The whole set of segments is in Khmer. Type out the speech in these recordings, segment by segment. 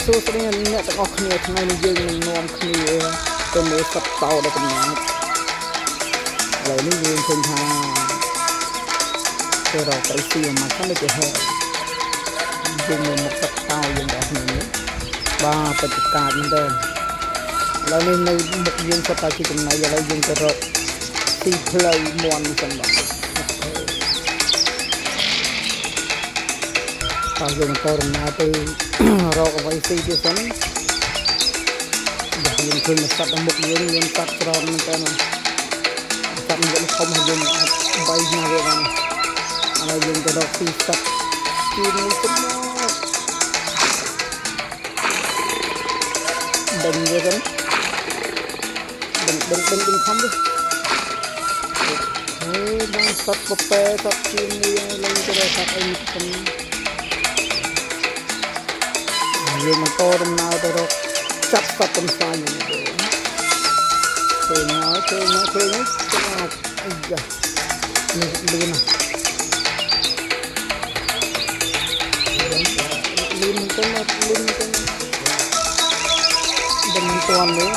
សួស្តីអ្នកទាំងអស់គ្នាថ្ងៃនេះយើងនឹងនាំគ្នាទៅមើលសត្វតោដែលកំណាចឥឡូវនេះយើងឃើញថាទៅរកទៅស៊ីមកខាងនេះទៅហើយយើងនៅមុខសត្វតោយើងដល់គ្នានេះបាទបច្ចុប្បន្នមែនទេឥឡូវនេះនៅមុខយើងសត្វតោជាចំណៃឥឡូវយើងទៅរកទីផ្លូវមន់នេះចឹងបាទតើយើងទៅដំណើរទៅរកអ្វីស៊ីទៀតសិនយើងឃើញសត្វនៅមុខយើងមានសត្វច្រើនមែនតើសត្វមួយធំហើយយើងអាចbayណាវាបានឥឡូវយើងទៅរកស៊ីសត្វទីនេះទៅមកដឹងវាទៅដឹងខំទៅបានសត្វពពែសត្វជឿននេះឡើងទៅរកសត្វអីទៅយើងមកតដំណើរទៅរកចាប់សត្វកំសាយនេះទៅឃើញហើយឃើញទៅអីយ៉ានេះលឿនទៅដឹងតាន់នេះ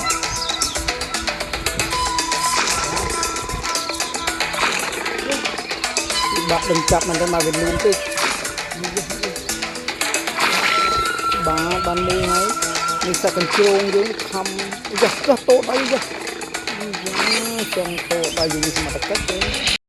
បាក់ដឹងចាប់មិនទៅមកវាលឿនពេកបានមួយហើយនេះសត្វកញ្ជ្រោងយើងខំយ៉ាស់តោដៃយ៉ាស់ចាំតោដៃយើងសមត្ថកិច្ចទេ